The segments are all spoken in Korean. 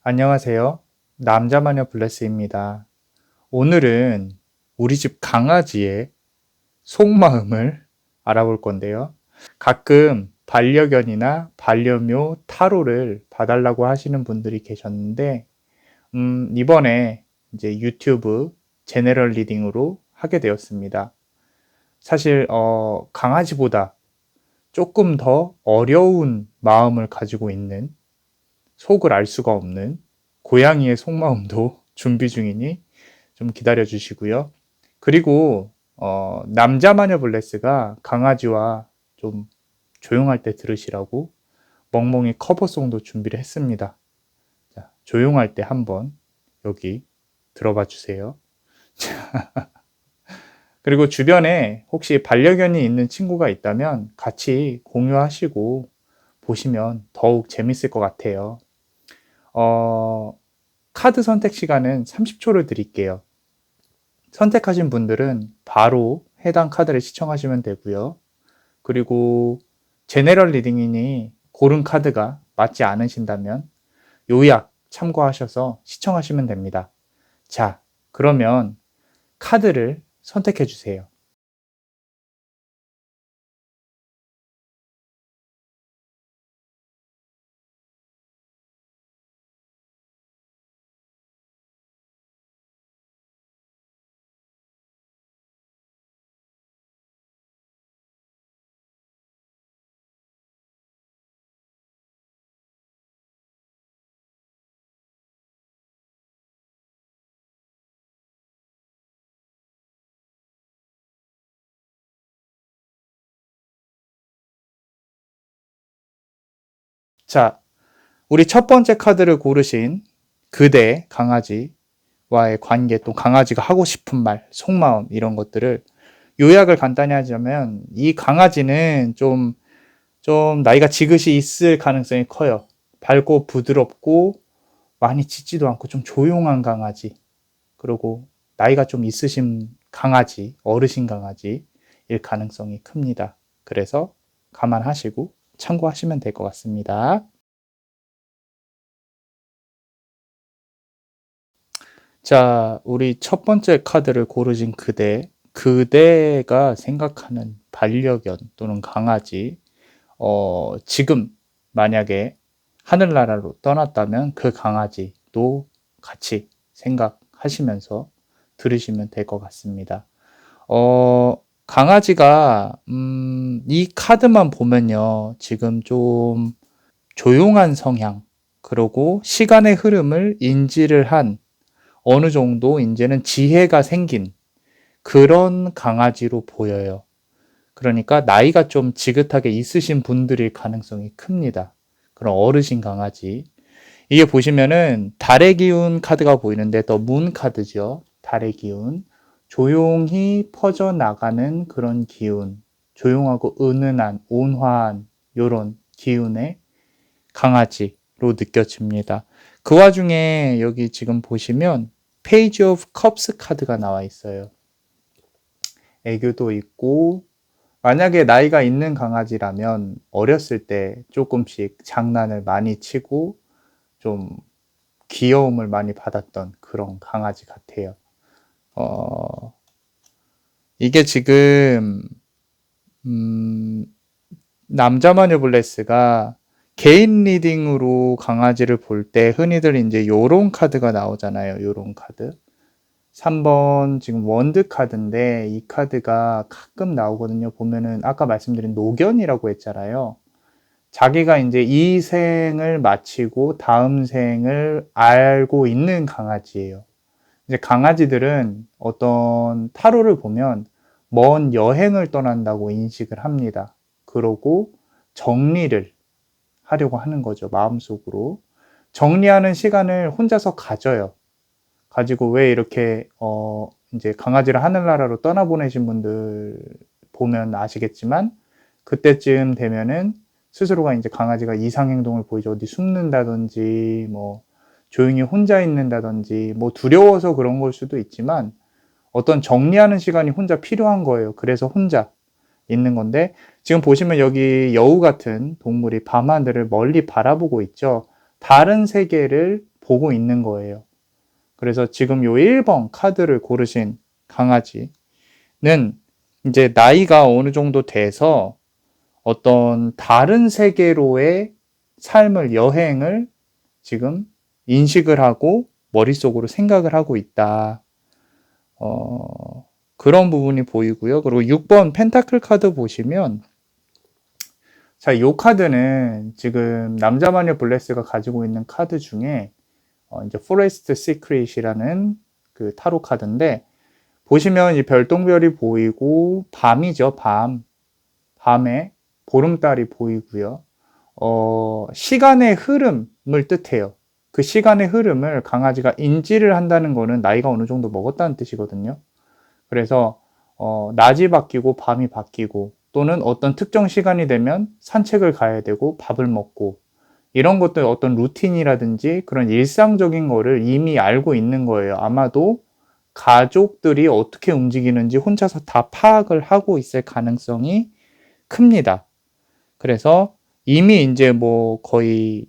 안녕하세요. 남자마녀 블레스입니다. 오늘은 우리 집 강아지의 속마음을 알아볼 건데요. 가끔 반려견이나 반려묘 타로를 봐달라고 하시는 분들이 계셨는데, 이번에 이제 유튜브 제네럴 리딩으로 하게 되었습니다. 사실, 강아지보다 조금 더 어려운 마음을 가지고 있는, 속을 알 수가 없는 고양이의 속마음도 준비 중이니 좀 기다려 주시고요. 그리고 남자마녀 블레스가 강아지와 좀 조용할 때 들으시라고 멍멍이 커버송도 준비를 했습니다. 자, 조용할 때 한번 여기 들어봐 주세요. 그리고 주변에 혹시 반려견이 있는 친구가 있다면 같이 공유하시고 보시면 더욱 재밌을 것 같아요. 카드 선택 시간은 30초를 드릴게요. 선택하신 분들은 바로 해당 카드를 시청하시면 되고요. 그리고 제네럴 리딩이니 고른 카드가 맞지 않으신다면 요약 참고하셔서 시청하시면 됩니다. 자, 그러면 카드를 선택해 주세요. 자, 우리 첫 번째 카드를 고르신 그대 강아지와의 관계, 또 강아지가 하고 싶은 말, 속마음 이런 것들을 요약을 간단히 하자면 이 강아지는 좀 나이가 지긋이 있을 가능성이 커요. 밝고 부드럽고 많이 짖지도 않고 좀 조용한 강아지. 그리고 나이가 좀 있으신 강아지, 어르신 강아지일 가능성이 큽니다. 그래서 감안하시고 참고하시면 될 것 같습니다. 자, 우리 첫 번째 카드를 고르신 그대가 생각하는 반려견 또는 강아지, 지금 만약에 하늘나라로 떠났다면 그 강아지도 같이 생각하시면서 들으시면 될 것 같습니다. 강아지가, 이 카드만 보면요. 지금 좀 조용한 성향, 그리고 시간의 흐름을 인지를 한 어느 정도 이제는 지혜가 생긴 그런 강아지로 보여요. 그러니까 나이가 좀 지긋하게 있으신 분들일 가능성이 큽니다. 그런 어르신 강아지. 이게 보시면은 달의 기운 카드가 보이는데 더 문 카드죠. 달의 기운. 조용히 퍼져나가는 그런 기운. 조용하고 은은한, 온화한 요런 기운의 강아지로 느껴집니다. 그 와중에 여기 지금 보시면 페이지 오브 컵스 카드가 나와 있어요. 애교도 있고 만약에 나이가 있는 강아지라면 어렸을 때 조금씩 장난을 많이 치고 좀 귀여움을 많이 받았던 그런 강아지 같아요. 어, 이게 지금 음, 남자마녀 블레스가 개인 리딩으로 강아지를 볼 때 흔히들 이제 요런 카드가 나오잖아요. 요런 카드. 3번 지금 원드 카드인데 이 카드가 가끔 나오거든요. 보면은 아까 말씀드린 노견이라고 했잖아요. 자기가 이제 이 생을 마치고 다음 생을 알고 있는 강아지예요. 이제 강아지들은 어떤 타로를 보면 먼 여행을 떠난다고 인식을 합니다. 그러고 정리를 하려고 하는 거죠. 마음속으로. 정리하는 시간을 혼자서 가져요. 가지고 왜 이렇게 이제 강아지를 하늘나라로 떠나보내신 분들 보면 아시겠지만 그때쯤 되면은 스스로가 이제 강아지가 이상 행동을 보이죠. 어디 숨는다든지 뭐 조용히 혼자 있는다든지 뭐 두려워서 그런 걸 수도 있지만 어떤 정리하는 시간이 혼자 필요한 거예요. 그래서 혼자 있는 건데 지금 보시면 여기 여우 같은 동물이 밤하늘을 멀리 바라보고 있죠. 다른 세계를 보고 있는 거예요. 그래서 지금 요 1번 카드를 고르신 강아지는 이제 나이가 어느 정도 돼서 어떤 다른 세계로의 삶을, 여행을 지금 인식을 하고 머릿속으로 생각을 하고 있다. 그런 부분이 보이고요. 그리고 6번 펜타클 카드 보시면, 자, 요 카드는 지금 남자마녀 블레스가 가지고 있는 카드 중에 이제 포레스트 시크릿이라는 그 타로 카드인데, 보시면 이 별똥별이 보이고 밤이죠. 밤에 보름달이 보이고요. 시간의 흐름을 뜻해요. 그 시간의 흐름을 강아지가 인지를 한다는 거는 나이가 어느 정도 먹었다는 뜻이거든요. 그래서 낮이 바뀌고 밤이 바뀌고, 또는 어떤 특정 시간이 되면 산책을 가야 되고 밥을 먹고, 이런 것들 어떤 루틴이라든지 그런 일상적인 거를 이미 알고 있는 거예요. 아마도 가족들이 어떻게 움직이는지 혼자서 다 파악을 하고 있을 가능성이 큽니다. 그래서 이미 이제 뭐 거의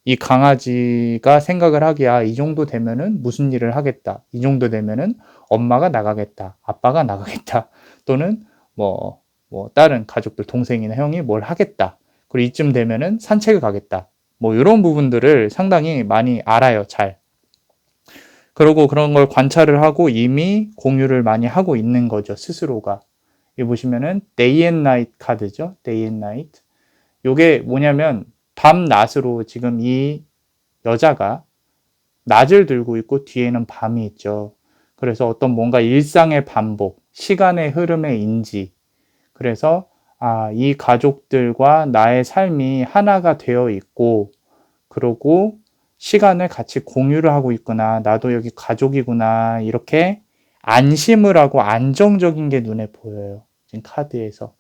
이 강아지가 생각을 하기야, 이 정도 되면은 무슨 일을 하겠다. 이 정도 되면은 엄마가 나가겠다. 아빠가 나가겠다. 또는 뭐 다른 가족들, 동생이나 형이 뭘 하겠다. 그리고 이쯤 되면은 산책을 가겠다. 뭐 이런 부분들을 상당히 많이 알아요, 잘. 그리고 그런 걸 관찰을 하고 이미 공유를 많이 하고 있는 거죠, 스스로가. 여기 보시면은 Day and Night 카드죠. Day and Night. 요게 뭐냐면 밤낮으로 지금 이 여자가 낮을 들고 있고 뒤에는 밤이 있죠. 그래서 어떤 뭔가 일상의 반복, 시간의 흐름의 인지. 그래서 이 가족들과 나의 삶이 하나가 되어 있고, 그러고 시간을 같이 공유를 하고 있구나. 나도 여기 가족이구나. 이렇게 안심을 하고 안정적인 게 눈에 보여요. 지금 카드에서.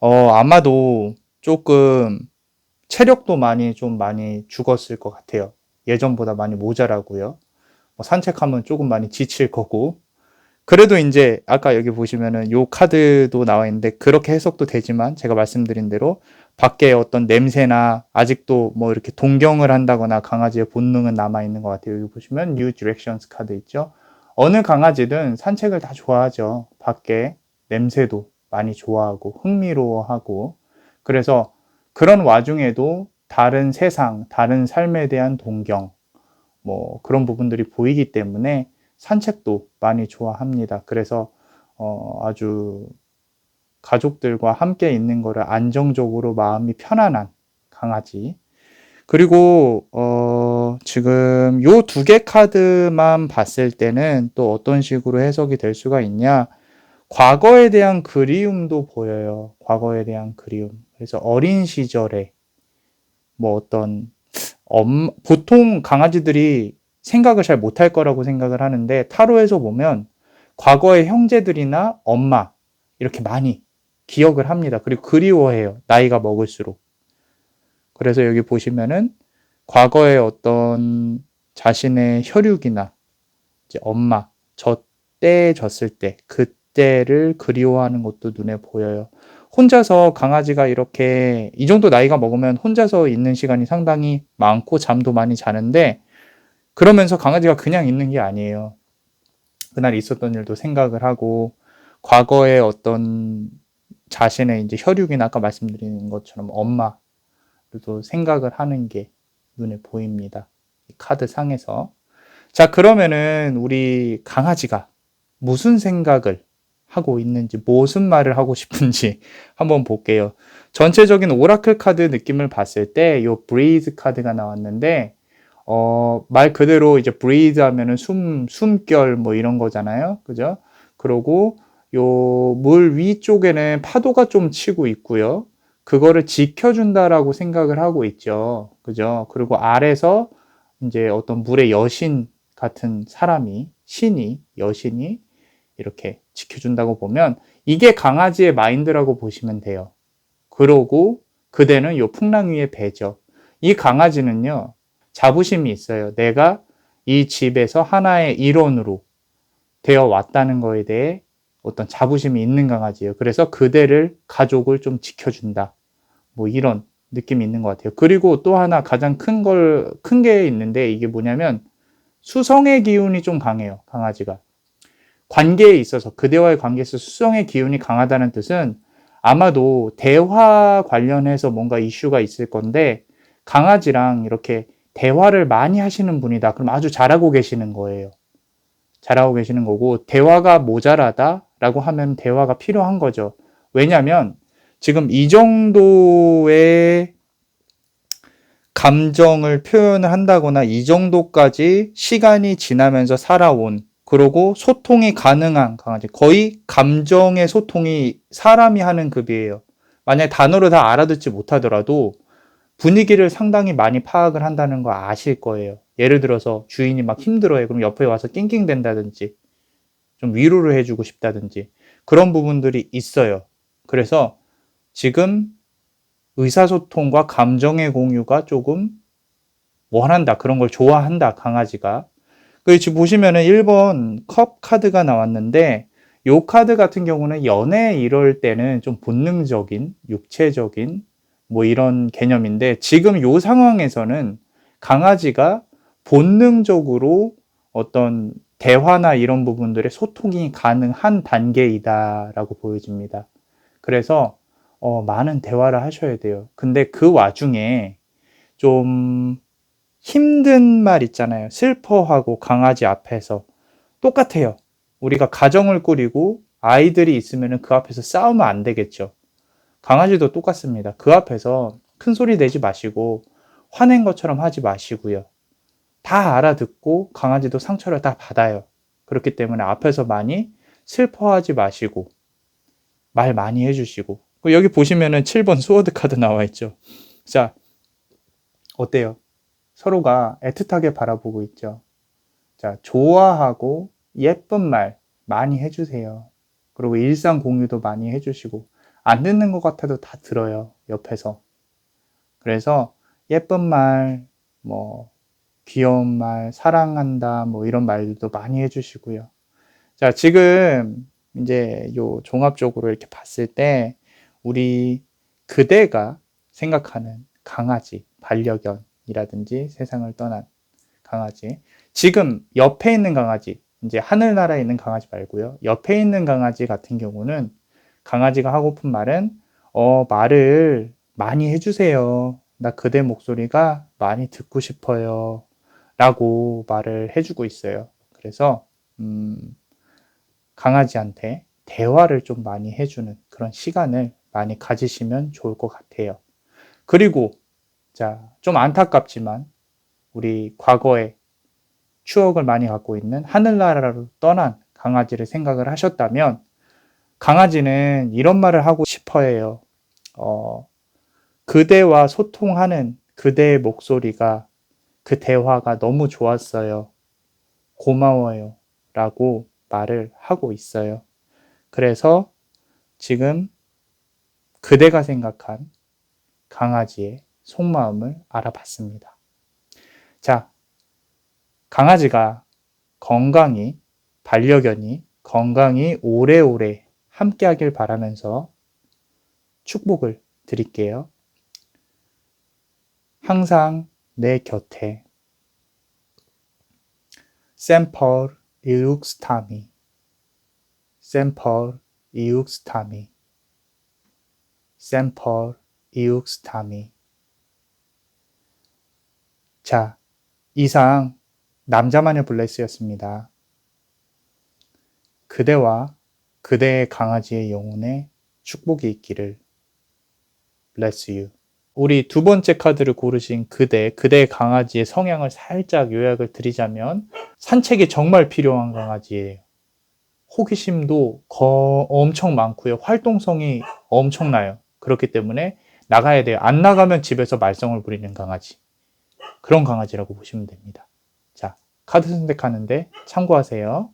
아마도 조금 체력도 좀 많이 죽었을 것 같아요. 예전보다 많이 모자라고요. 산책하면 조금 많이 지칠 거고. 그래도 이제 아까 여기 보시면은 요 카드도 나와 있는데, 그렇게 해석도 되지만 제가 말씀드린 대로 밖에 어떤 냄새나 아직도 뭐 이렇게 동경을 한다거나 강아지의 본능은 남아 있는 것 같아요. 여기 보시면 New Directions 카드 있죠. 어느 강아지든 산책을 다 좋아하죠. 밖에 냄새도 많이 좋아하고 흥미로워하고. 그래서 그런 와중에도 다른 세상, 다른 삶에 대한 동경, 뭐 그런 부분들이 보이기 때문에 산책도 많이 좋아합니다. 그래서 아주 가족들과 함께 있는 거를 안정적으로 마음이 편안한 강아지. 그리고 지금 요 두 개 카드만 봤을 때는 또 어떤 식으로 해석이 될 수가 있냐? 과거에 대한 그리움도 보여요. 과거에 대한 그리움. 그래서 어린 시절에 뭐 어떤 보통 강아지들이 생각을 잘 못할 거라고 생각을 하는데, 타로에서 보면 과거의 형제들이나 엄마 이렇게 많이 기억을 합니다. 그리고 그리워해요. 나이가 먹을수록. 그래서 여기 보시면은 과거의 어떤 자신의 혈육이나 이제 엄마, 젖을 때 그때를 그리워하는 것도 눈에 보여요. 혼자서 강아지가 이렇게 이 정도 나이가 먹으면 혼자서 있는 시간이 상당히 많고 잠도 많이 자는데, 그러면서 강아지가 그냥 있는 게 아니에요. 그날 있었던 일도 생각을 하고, 과거의 어떤 자신의 이제 혈육이나 아까 말씀드린 것처럼 엄마도 생각을 하는 게 눈에 보입니다. 이 카드 상에서. 자, 그러면은 우리 강아지가 무슨 생각을 하고 있는지, 무슨 말을 하고 싶은지 한번 볼게요. 전체적인 오라클 카드 느낌을 봤을 때 요 breathe 카드가 나왔는데, 말 그대로 이제 breathe 하면은 숨결 뭐 이런 거잖아요. 그죠? 그러고 요 물 위쪽에는 파도가 좀 치고 있고요. 그거를 지켜준다라고 생각을 하고 있죠. 그죠? 그리고 아래서 이제 어떤 물의 여신 같은 사람이, 여신이 이렇게 지켜준다고 보면 이게 강아지의 마인드라고 보시면 돼요. 그러고 그대는 요 풍랑 위의 배죠. 이 강아지는요, 자부심이 있어요. 내가 이 집에서 하나의 일원으로 되어 왔다는 거에 대해 어떤 자부심이 있는 강아지예요. 그래서 그대를, 가족을 좀 지켜준다. 뭐 이런 느낌이 있는 것 같아요. 그리고 또 하나 가장 큰 게 있는데 이게 뭐냐면 수성의 기운이 좀 강해요. 강아지가. 관계에 있어서 그대와의 관계에서 수성의 기운이 강하다는 뜻은 아마도 대화 관련해서 뭔가 이슈가 있을 건데 강아지랑 이렇게 대화를 많이 하시는 분이다. 그럼 아주 잘하고 계시는 거예요. 잘하고 계시는 거고 대화가 모자라다라고 하면 대화가 필요한 거죠. 왜냐하면 지금 이 정도의 감정을 표현을 한다거나 이 정도까지 시간이 지나면서 살아온 그리고 소통이 가능한 강아지 거의 감정의 소통이 사람이 하는 급이에요. 만약에 단어를 다 알아듣지 못하더라도 분위기를 상당히 많이 파악을 한다는 거 아실 거예요. 예를 들어서 주인이 막 힘들어요. 그럼 옆에 와서 낑낑댄다든지 좀 위로를 해주고 싶다든지 그런 부분들이 있어요. 그래서 지금 의사소통과 감정의 공유가 조금 원한다. 그런 걸 좋아한다. 강아지가. 그 지금 보시면은 1번 컵 카드가 나왔는데 요 카드 같은 경우는 연애 이럴 때는 좀 본능적인, 육체적인 뭐 이런 개념인데 지금 요 상황에서는 강아지가 본능적으로 어떤 대화나 이런 부분들의 소통이 가능한 단계이다라고 보여집니다. 그래서 많은 대화를 하셔야 돼요. 근데 그 와중에 좀 힘든 말 있잖아요. 슬퍼하고 강아지 앞에서 똑같아요. 우리가 가정을 꾸리고 아이들이 있으면 그 앞에서 싸우면 안 되겠죠. 강아지도 똑같습니다. 그 앞에서 큰 소리 내지 마시고 화낸 것처럼 하지 마시고요. 다 알아듣고 강아지도 상처를 다 받아요. 그렇기 때문에 앞에서 많이 슬퍼하지 마시고 말 많이 해주시고 여기 보시면은 7번 스워드 카드 나와 있죠. 자, 어때요? 서로가 애틋하게 바라보고 있죠. 자, 좋아하고 예쁜 말 많이 해주세요. 그리고 일상 공유도 많이 해주시고 안 듣는 것 같아도 다 들어요. 옆에서. 그래서 예쁜 말, 뭐 귀여운 말, 사랑한다, 뭐 이런 말들도 많이 해주시고요. 자, 지금 이제 요 종합적으로 이렇게 봤을 때 우리 그대가 생각하는 강아지, 반려견이라든지 세상을 떠난 강아지. 지금 옆에 있는 강아지, 이제 하늘나라에 있는 강아지 말고요. 옆에 있는 강아지 같은 경우는 강아지가 하고픈 말은 말을 많이 해주세요. 나 그대 목소리가 많이 듣고 싶어요. 라고 말을 해주고 있어요. 그래서 강아지한테 대화를 좀 많이 해주는 그런 시간을 많이 가지시면 좋을 것 같아요. 그리고 자, 좀 안타깝지만 우리 과거에 추억을 많이 갖고 있는 하늘나라로 떠난 강아지를 생각을 하셨다면 강아지는 이런 말을 하고 싶어 해요. 그대와 소통하는 그대의 목소리가 그 대화가 너무 좋았어요. 고마워요. 라고 말을 하고 있어요. 그래서 지금 그대가 생각한 강아지의 속마음을 알아봤습니다. 자, 강아지가 건강히, 반려견이 건강히 오래오래 함께하길 바라면서 축복을 드릴게요. 항상 내 곁에 샘펄 이욱스타미 샘펄 이욱스타미 샘펄 이욱스타미. 자, 이상 남자만의 블레스였습니다. 그대와 그대의 강아지의 영혼에 축복이 있기를. Bless you. 우리 두 번째 카드를 고르신 그대의 강아지의 성향을 살짝 요약을 드리자면 산책이 정말 필요한 강아지예요. 호기심도 엄청 많고요. 활동성이 엄청나요. 그렇기 때문에 나가야 돼요. 안 나가면 집에서 말썽을 부리는 강아지. 그런 강아지라고 보시면 됩니다. 자, 카드 선택하는데 참고하세요.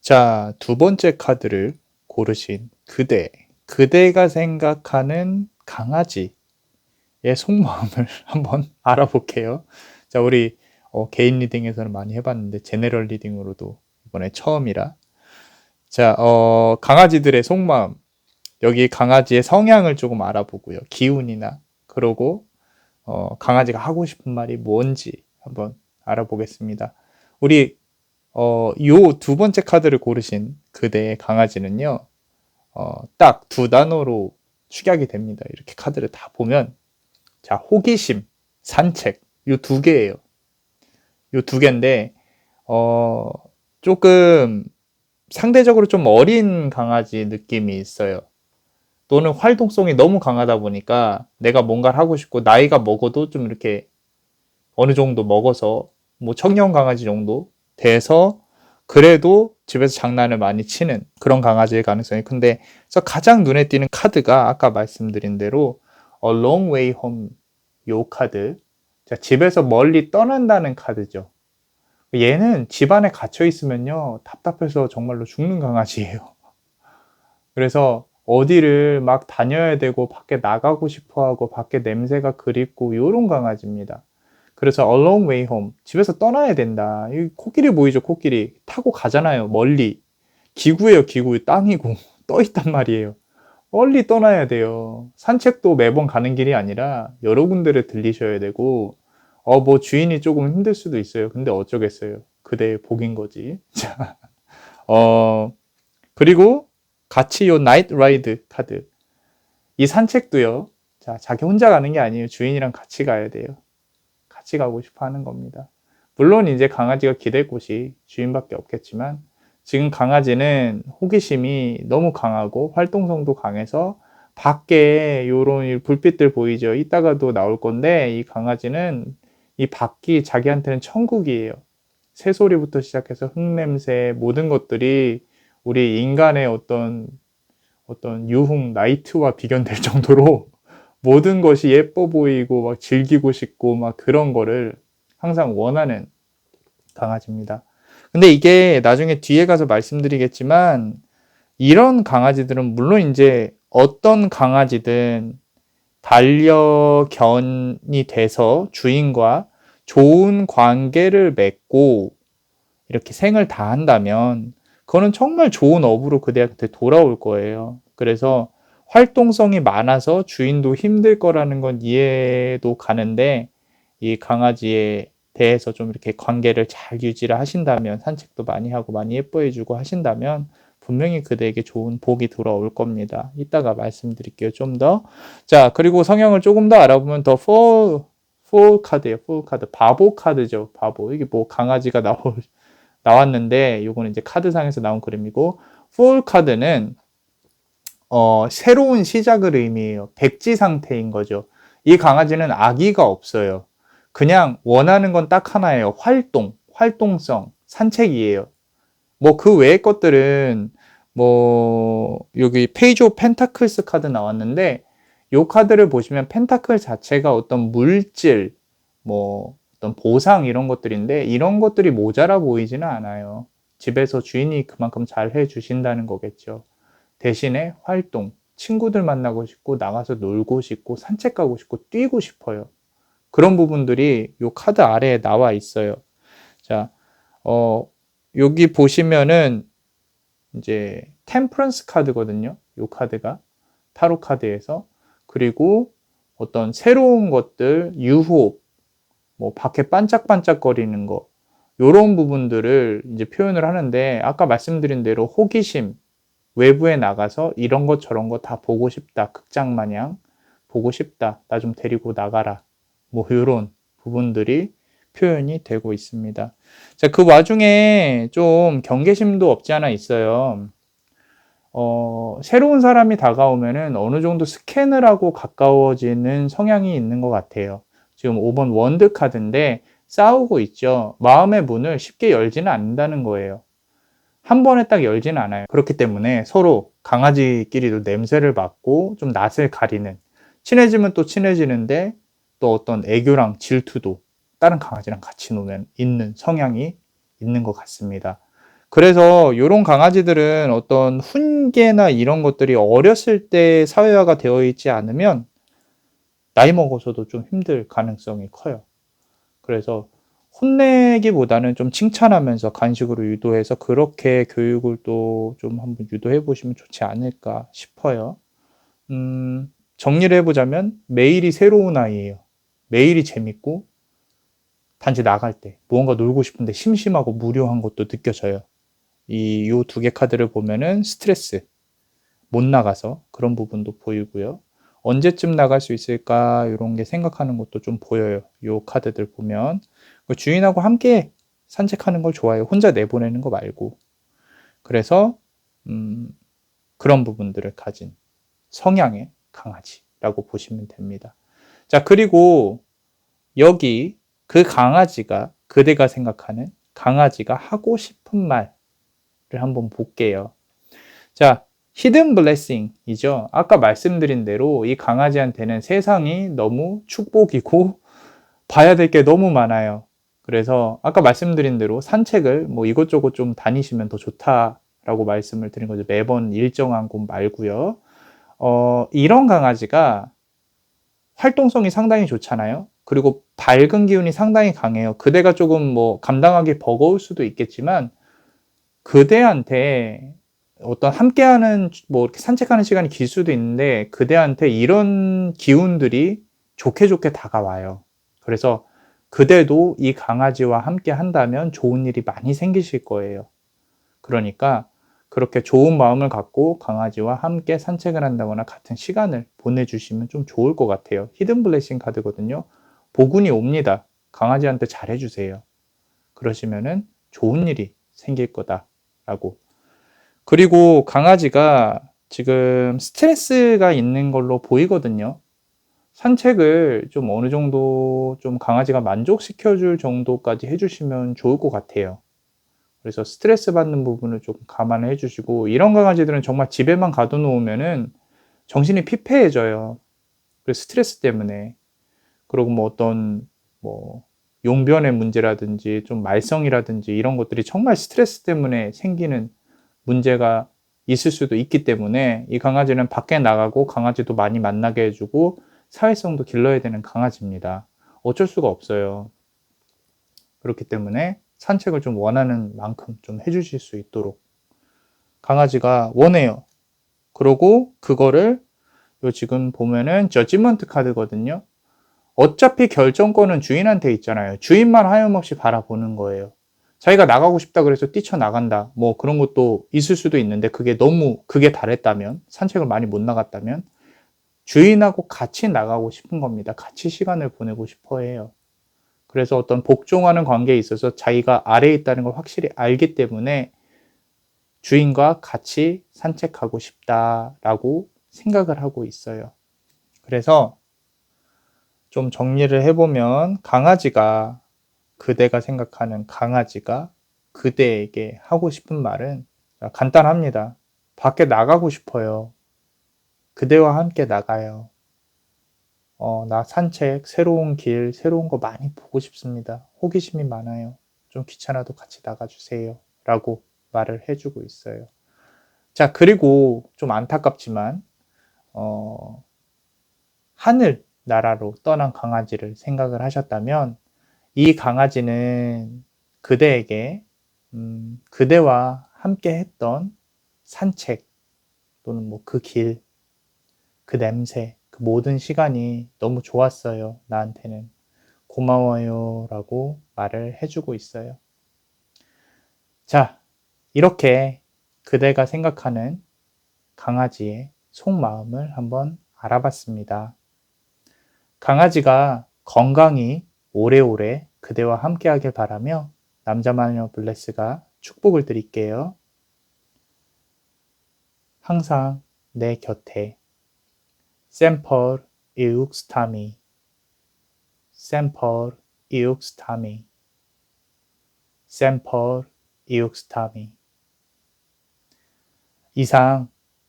자, 두 번째 카드를 고르신 그대가 생각하는 강아지의 속마음을 한번 알아볼게요. 자, 우리 개인 리딩에서는 많이 해봤는데 제네럴 리딩으로도 이번에 처음이라. 자, 강아지들의 속마음. 여기 강아지의 성향을 조금 알아보고요. 기운이나 그러고 강아지가 하고 싶은 말이 뭔지 한번 알아보겠습니다. 우리 요 두 번째 카드를 고르신 그대의 강아지는요. 딱 두 단어로 축약이 됩니다. 이렇게 카드를 다 보면 자, 호기심, 산책 요 두 개예요. 요 두 개인데 조금 상대적으로 좀 어린 강아지 느낌이 있어요. 또는 활동성이 너무 강하다 보니까 내가 뭔가를 하고 싶고 나이가 먹어도 좀 이렇게 어느 정도 먹어서 뭐 청년 강아지 정도 돼서 그래도 집에서 장난을 많이 치는 그런 강아지일 가능성이 큰데 그래서 가장 눈에 띄는 카드가 아까 말씀드린 대로 A Long Way Home 요 카드. 자, 집에서 멀리 떠난다는 카드죠. 얘는 집 안에 갇혀 있으면요 답답해서 정말로 죽는 강아지예요. 그래서 어디를 막 다녀야 되고 밖에 나가고 싶어 하고 밖에 냄새가 그립고 요런 강아지입니다. 그래서 A Long Way Home 집에서 떠나야 된다. 이 코끼리 보이죠? 코끼리 타고 가잖아요. 멀리. 기구예요. 기구. 땅이고 떠 있단 말이에요. 멀리 떠나야 돼요. 산책도 매번 가는 길이 아니라 여러 군데를 들리셔야 되고 뭐 주인이 조금 힘들 수도 있어요. 근데 어쩌겠어요. 그대의 복인 거지. 자, 그리고 같이 요 나이트 라이드 카드. 이 산책도요. 자, 자기 혼자 가는 게 아니에요. 주인이랑 같이 가야 돼요. 같이 가고 싶어 하는 겁니다. 물론 이제 강아지가 기댈 곳이 주인밖에 없겠지만 지금 강아지는 호기심이 너무 강하고 활동성도 강해서 밖에 요런 불빛들 보이죠? 이따가도 나올 건데 이 강아지는 이 밖이 자기한테는 천국이에요. 새소리부터 시작해서 흙냄새 모든 것들이 우리 인간의 어떤 유흥 나이트와 비견될 정도로 모든 것이 예뻐 보이고 막 즐기고 싶고 막 그런 거를 항상 원하는 강아지입니다. 근데 이게 나중에 뒤에 가서 말씀드리겠지만 이런 강아지들은 물론 이제 어떤 강아지든 반려견이 돼서 주인과 좋은 관계를 맺고 이렇게 생을 다한다면 그거는 정말 좋은 어부로 그대한테 돌아올 거예요. 그래서 활동성이 많아서 주인도 힘들 거라는 건 이해도 가는데 이 강아지에 대해서 좀 이렇게 관계를 잘 유지를 하신다면 산책도 많이 하고 많이 예뻐해 주고 하신다면 분명히 그대에게 좋은 복이 돌아올 겁니다. 이따가 말씀드릴게요. 좀 더. 자, 그리고 성향을 조금 더 알아보면 더 fool 카드예요. fool 카드. 바보 카드죠. 바보. 이게 뭐 강아지가 나왔는데 요거는 이제 카드상에서 나온 그림이고 fool 카드는 새로운 시작을 의미해요. 백지 상태인 거죠. 이 강아지는 아기가 없어요. 그냥 원하는 건 딱 하나예요. 활동성, 산책이에요. 뭐 그 외의 것들은 뭐 여기 페이지 오브 펜타클스 카드 나왔는데 요 카드를 보시면 펜타클 자체가 어떤 물질, 뭐 어떤 보상 이런 것들인데 이런 것들이 모자라 보이지는 않아요. 집에서 주인이 그만큼 잘 해주신다는 거겠죠. 대신에 활동, 친구들 만나고 싶고 나가서 놀고 싶고 산책 가고 싶고 뛰고 싶어요. 그런 부분들이 요 카드 아래에 나와 있어요. 자, 여기 보시면은 이제 템퍼런스 카드거든요. 요 카드가 타로 카드에서. 그리고 어떤 새로운 것들, 유혹, 뭐 밖에 반짝반짝거리는 거 요런 부분들을 이제 표현을 하는데 아까 말씀드린 대로 호기심, 외부에 나가서 이런 것 저런 거 다 보고 싶다. 극장 마냥 보고 싶다. 나 좀 데리고 나가라. 뭐 이런 부분들이 표현이 되고 있습니다. 자, 그 와중에 좀 경계심도 없지 않아 있어요. 새로운 사람이 다가오면은 어느 정도 스캔을 하고 가까워지는 성향이 있는 것 같아요. 지금 5번 원드 카드인데 싸우고 있죠. 마음의 문을 쉽게 열지는 않는다는 거예요. 한 번에 딱 열지는 않아요. 그렇기 때문에 서로 강아지끼리도 냄새를 맡고 좀 낯을 가리는 친해지면 또 친해지는데 또 어떤 애교랑 질투도 다른 강아지랑 같이 노는 있는 성향이 있는 것 같습니다. 그래서 이런 강아지들은 어떤 훈계나 이런 것들이 어렸을 때 사회화가 되어 있지 않으면 나이 먹어서도 좀 힘들 가능성이 커요. 그래서 혼내기보다는 좀 칭찬하면서 간식으로 유도해서 그렇게 교육을 또 좀 한번 유도해 보시면 좋지 않을까 싶어요. 정리를 해보자면 매일이 새로운 아이예요. 매일이 재밌고 단지 나갈 때 무언가 놀고 싶은데 심심하고 무료한 것도 느껴져요. 요 두 개 카드를 보면은 스트레스, 못 나가서 그런 부분도 보이고요. 언제쯤 나갈 수 있을까 이런 게 생각하는 것도 좀 보여요. 요 카드들 보면 주인하고 함께 산책하는 걸 좋아해요. 혼자 내보내는 거 말고. 그래서 그런 부분들을 가진 성향의 강아지라고 보시면 됩니다. 자, 그리고 여기 그 강아지가 그대가 생각하는 강아지가 하고 싶은 말을 한번 볼게요. 자, 히든 블레싱이죠. 아까 말씀드린 대로 이 강아지한테는 세상이 너무 축복이고 봐야 될 게 너무 많아요. 그래서 아까 말씀드린 대로 산책을 뭐 이것저것 좀 다니시면 더 좋다라고 말씀을 드린 거죠. 매번 일정한 곳 말고요. 이런 강아지가 활동성이 상당히 좋잖아요. 그리고 밝은 기운이 상당히 강해요. 그대가 조금 뭐 감당하기 버거울 수도 있겠지만 그대한테 어떤 함께하는 뭐 이렇게 산책하는 시간이 길 수도 있는데 그대한테 이런 기운들이 좋게 좋게 다가와요. 그래서 그대도 이 강아지와 함께 한다면 좋은 일이 많이 생기실 거예요. 그러니까 그렇게 좋은 마음을 갖고 강아지와 함께 산책을 한다거나 같은 시간을 보내주시면 좀 좋을 것 같아요. 히든 블레싱 카드거든요. 복운이 옵니다. 강아지한테 잘해주세요. 그러시면은 좋은 일이 생길 거다라고. 그리고 강아지가 지금 스트레스가 있는 걸로 보이거든요. 산책을 좀 어느 정도 좀 강아지가 만족시켜줄 정도까지 해주시면 좋을 것 같아요. 그래서 스트레스 받는 부분을 좀 감안을 해주시고, 이런 강아지들은 정말 집에만 가둬놓으면은 정신이 피폐해져요. 그래서 스트레스 때문에. 그리고 뭐 어떤 뭐 용변의 문제라든지 좀 말썽이라든지 이런 것들이 정말 스트레스 때문에 생기는 문제가 있을 수도 있기 때문에 이 강아지는 밖에 나가고 강아지도 많이 만나게 해주고 사회성도 길러야 되는 강아지입니다. 어쩔 수가 없어요. 그렇기 때문에 산책을 좀 원하는 만큼 좀 해주실 수 있도록 강아지가 원해요. 그리고 그거를 요 지금 보면은 저지먼트 카드거든요. 어차피 결정권은 주인한테 있잖아요. 주인만 하염없이 바라보는 거예요. 자기가 나가고 싶다 그래서 뛰쳐나간다. 뭐 그런 것도 있을 수도 있는데 그게 너무 극에 달했다면, 산책을 많이 못 나갔다면 주인하고 같이 나가고 싶은 겁니다. 같이 시간을 보내고 싶어 해요. 그래서 어떤 복종하는 관계에 있어서 자기가 아래에 있다는 걸 확실히 알기 때문에 주인과 같이 산책하고 싶다라고 생각을 하고 있어요. 그래서 좀 정리를 해보면 강아지가 그대가 생각하는 강아지가 그대에게 하고 싶은 말은 간단합니다. 밖에 나가고 싶어요. 그대와 함께 나가요. 나 산책, 새로운 길, 새로운 거 많이 보고 싶습니다. 호기심이 많아요. 좀 귀찮아도 같이 나가주세요. 라고 말을 해주고 있어요. 자, 그리고 좀 안타깝지만, 하늘 나라로 떠난 강아지를 생각을 하셨다면, 이 강아지는 그대에게, 그대와 함께 했던 산책, 또는 뭐 그 길, 그 냄새, 그 모든 시간이 너무 좋았어요. 나한테는. 고마워요. 라고 말을 해주고 있어요. 자, 이렇게 그대가 생각하는 강아지의 속마음을 한번 알아봤습니다. 강아지가 건강히 오래오래 그대와 함께 하길 바라며 남자마녀 블레스가 축복을 드릴게요. 항상 내 곁에 샘펄 이욱스타미 샘펄 이욱스타미 샘펄 이욱스타미. 이상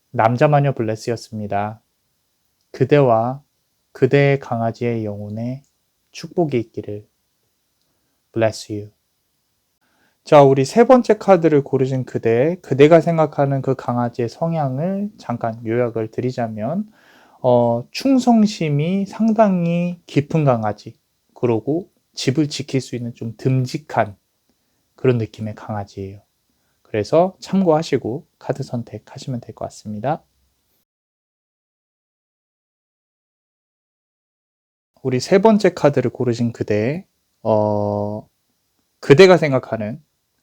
남자마녀 블레스였습니다. 그대와 그대의 강아지의 영혼에 축복이 있기를. Bless you. 자, 우리 세 번째 카드를 고르신 그대가 생각하는 그 강아지의 성향을 잠깐 요약을 드리자면, 충성심이 상당히 깊은 강아지, 그리고 집을 지킬 수 있는 좀 듬직한 그런 느낌의 강아지예요. 그래서 참고하시고 카드 선택하시면 될 것 같습니다. 우리 세 번째 카드를 고르신 그대, 그대가 생각하는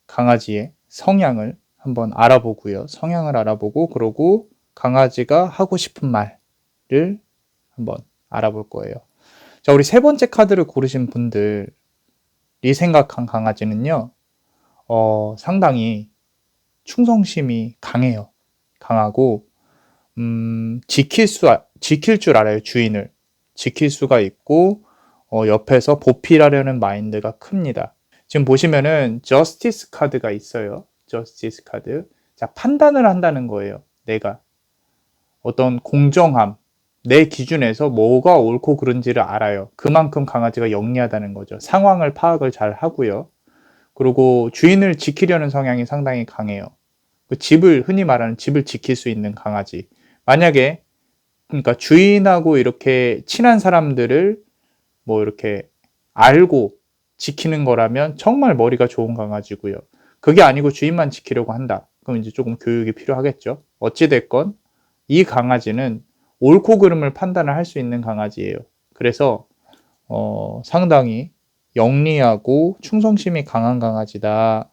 강아지의 성향을 한번 알아보고요. 성향을 알아보고, 그러고 강아지가 하고 싶은 말을 한번 알아볼 거예요. 자, 우리 세 번째 카드를 고르신 분들이 생각한 강아지는요, 상당히 충성심이 강해요. 강하고, 지킬 줄 알아요, 주인을. 지킬 수가 있고, 옆에서 보필하려는 마인드가 큽니다. 지금 보시면은 저스티스 카드가 있어요. 저스티스 카드. 자, 판단을 한다는 거예요. 내가 어떤 공정함, 내 기준에서 뭐가 옳고 그른지를 알아요. 그만큼 강아지가 영리하다는 거죠. 상황을 파악을 잘 하고요. 그리고 주인을 지키려는 성향이 상당히 강해요. 그 집을, 흔히 말하는 집을 지킬 수 있는 강아지. 만약에 그러니까 주인하고 이렇게 친한 사람들을 뭐 이렇게 알고 지키는 거라면 정말 머리가 좋은 강아지고요. 그게 아니고 주인만 지키려고 한다. 그럼 이제 조금 교육이 필요하겠죠. 어찌됐건 이 강아지는 옳고 그름을 판단을 할 수 있는 강아지예요. 그래서 상당히 영리하고 충성심이 강한 강아지다.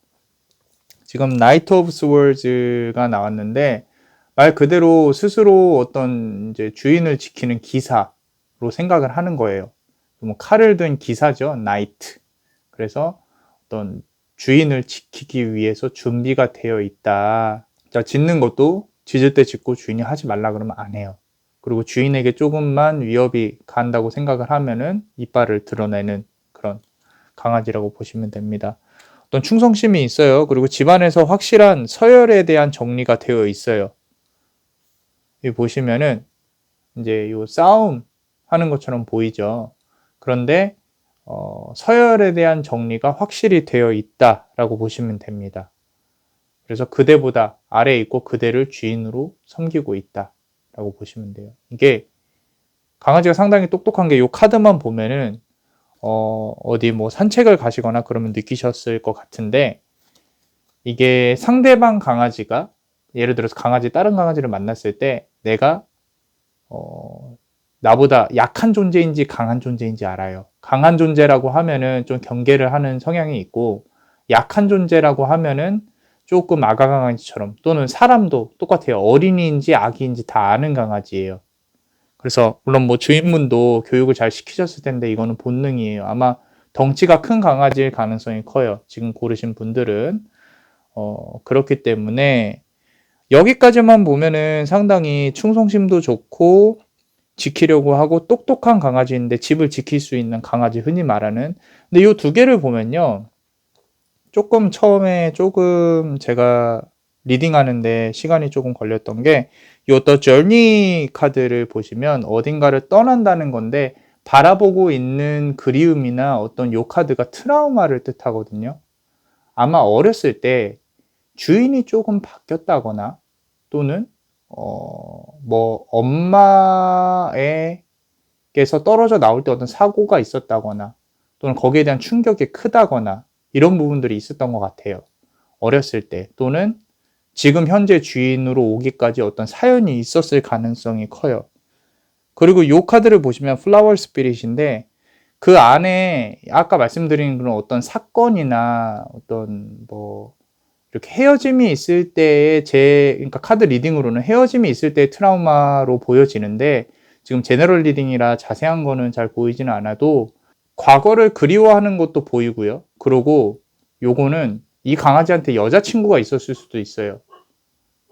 지금 나이트 오브 스워즈가 나왔는데 말 그대로 스스로 어떤 이제 주인을 지키는 기사로 생각을 하는 거예요. 뭐 칼을 든 기사죠. 나이트. 그래서 어떤 주인을 지키기 위해서 준비가 되어 있다. 자, 짖는 것도 짖을 때 짖고 주인이 하지 말라 그러면 안 해요. 그리고 주인에게 조금만 위협이 간다고 생각을 하면은 이빨을 드러내는 그런 강아지라고 보시면 됩니다. 어떤 충성심이 있어요. 그리고 집안에서 확실한 서열에 대한 정리가 되어 있어요. 여기 보시면은 이제 요 싸움 하는 것처럼 보이죠. 그런데 서열에 대한 정리가 확실히 되어 있다라고 보시면 됩니다. 그래서 그대보다 아래에 있고 그대를 주인으로 섬기고 있다라고 보시면 돼요. 이게 강아지가 상당히 똑똑한 게 이 카드만 보면은 어디 뭐 산책을 가시거나 그러면 느끼셨을 것 같은데 이게 상대방 강아지가 예를 들어서 다른 강아지를 만났을 때 내가 나보다 약한 존재인지 강한 존재인지 알아요. 강한 존재라고 하면은 좀 경계를 하는 성향이 있고 약한 존재라고 하면은 조금 아가 강아지처럼 또는 사람도 똑같아요. 어린이인지 아기인지 다 아는 강아지예요. 그래서 물론 뭐 주인분도 교육을 잘 시키셨을 텐데 이거는 본능이에요. 아마 덩치가 큰 강아지일 가능성이 커요. 지금 고르신 분들은 그렇기 때문에 여기까지만 보면은 상당히 충성심도 좋고 지키려고 하고 똑똑한 강아지인데 집을 지킬 수 있는 강아지 흔히 말하는. 근데 이 두 개를 보면요. 처음에 제가 리딩하는데 시간이 조금 걸렸던 게 요 The Journey 카드를 보시면 어딘가를 떠난다는 건데 바라보고 있는 그리움이나 어떤 요 카드가 트라우마를 뜻하거든요. 아마 어렸을 때 주인이 조금 바뀌었다거나 또는 뭐 엄마에게서 떨어져 나올 때 어떤 사고가 있었다거나 또는 거기에 대한 충격이 크다거나 이런 부분들이 있었던 것 같아요. 어렸을 때 또는 지금 현재 주인으로 오기까지 어떤 사연이 있었을 가능성이 커요. 그리고 이 카드를 보시면 플라워 스피릿인데 그 안에 아까 말씀드린 그런 어떤 사건이나 어떤 뭐 이렇게 헤어짐이 있을 때의 그러니까 카드 리딩으로는 헤어짐이 있을 때의 트라우마로 보여지는데 지금 제너럴 리딩이라 자세한 거는 잘 보이지는 않아도 과거를 그리워하는 것도 보이고요. 그리고 요거는 이 강아지한테 여자친구가 있었을 수도 있어요.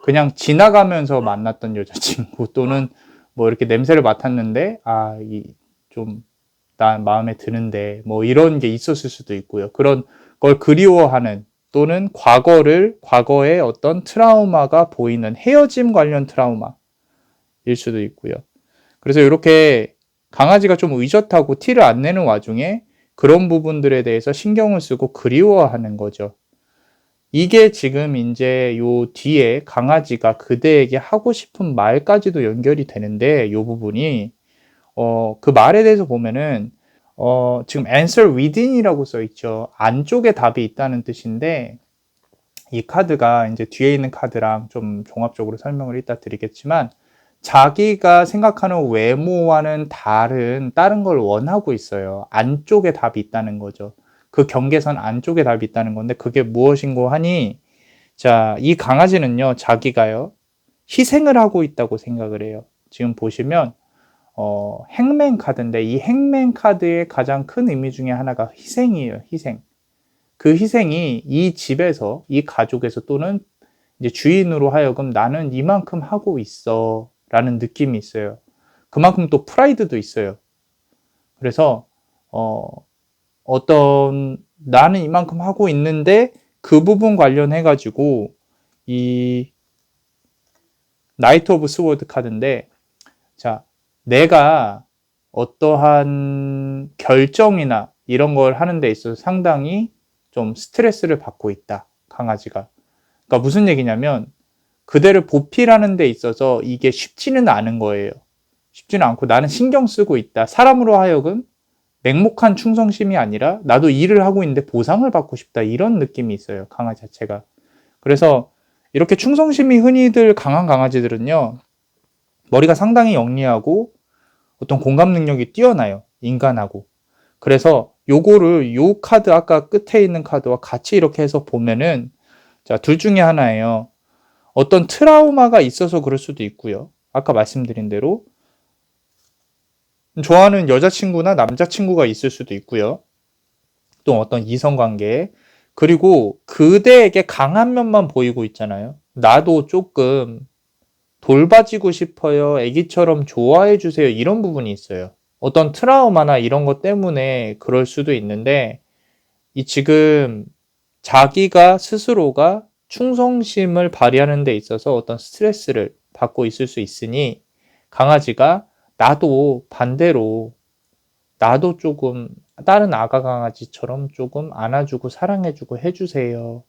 그냥 지나가면서 만났던 여자친구 또는 뭐 이렇게 냄새를 맡았는데 난 마음에 드는데 뭐 이런 게 있었을 수도 있고요. 그런 걸 그리워하는 또는 과거의 어떤 트라우마가 보이는 헤어짐 관련 트라우마일 수도 있고요. 그래서 이렇게 강아지가 좀 의젓하고 티를 안 내는 와중에 그런 부분들에 대해서 신경을 쓰고 그리워하는 거죠. 이게 지금 이제 요 뒤에 강아지가 그대에게 하고 싶은 말까지도 연결이 되는데 요 부분이 그 말에 대해서 보면은 지금 answer within이라고 써 있죠. 안쪽에 답이 있다는 뜻인데 이 카드가 이제 뒤에 있는 카드랑 좀 종합적으로 설명을 이따 드리겠지만 자기가 생각하는 외모와는 다른 걸 원하고 있어요. 안쪽에 답이 있다는 거죠. 그 경계선 안쪽에 답이 있다는 건데 그게 무엇인고 하니 자, 이 강아지는요, 자기가요, 희생을 하고 있다고 생각을 해요. 지금 보시면 행맨 카드인데 이 행맨 카드의 가장 큰 의미 중에 하나가 희생이에요. 희생. 그 희생이 이 집에서, 이 가족에서 또는 이제 주인으로 하여금 나는 이만큼 하고 있어 라는 느낌이 있어요. 그만큼 또 프라이드도 있어요. 그래서 어떤 나는 이만큼 하고 있는데 그 부분 관련해 가지고 이 나이트 오브 스워드 카드인데 자, 내가 어떠한 결정이나 이런 걸 하는 데 있어서 상당히 좀 스트레스를 받고 있다. 강아지가. 그러니까 무슨 얘기냐면 그대를 보필하는 데 있어서 이게 쉽지는 않은 거예요. 쉽지는 않고 나는 신경 쓰고 있다. 사람으로 하여금 맹목한 충성심이 아니라 나도 일을 하고 있는데 보상을 받고 싶다. 이런 느낌이 있어요. 강아지 자체가. 그래서 이렇게 충성심이 흔히들 강한 강아지들은요. 머리가 상당히 영리하고 어떤 공감 능력이 뛰어나요. 인간하고. 그래서 요거를 요 카드 아까 끝에 있는 카드와 같이 이렇게 해서 보면은 자, 둘 중에 하나예요. 어떤 트라우마가 있어서 그럴 수도 있고요. 아까 말씀드린 대로 좋아하는 여자친구나 남자친구가 있을 수도 있고요. 또 어떤 이성관계 그리고 그대에게 강한 면만 보이고 있잖아요. 나도 조금 돌봐지고 싶어요. 애기처럼 좋아해 주세요. 이런 부분이 있어요. 어떤 트라우마나 이런 것 때문에 그럴 수도 있는데 이 지금 자기가 스스로가 충성심을 발휘하는 데 있어서 어떤 스트레스를 받고 있을 수 있으니 강아지가 나도 반대로 나도 조금 다른 아가 강아지처럼 조금 안아주고 사랑해주고 해주세요.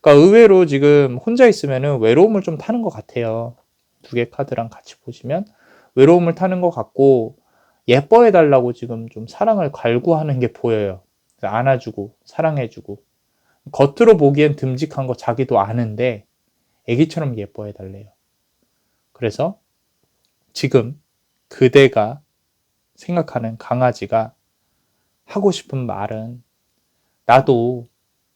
그러니까 의외로 지금 혼자 있으면은 외로움을 좀 타는 것 같아요. 두 개 카드랑 같이 보시면 외로움을 타는 것 같고 예뻐해달라고 지금 좀 사랑을 갈구하는 게 보여요. 안아주고 사랑해주고 겉으로 보기엔 듬직한 거 자기도 아는데 애기처럼 예뻐해달래요. 그래서 지금 그대가 생각하는 강아지가 하고 싶은 말은 나도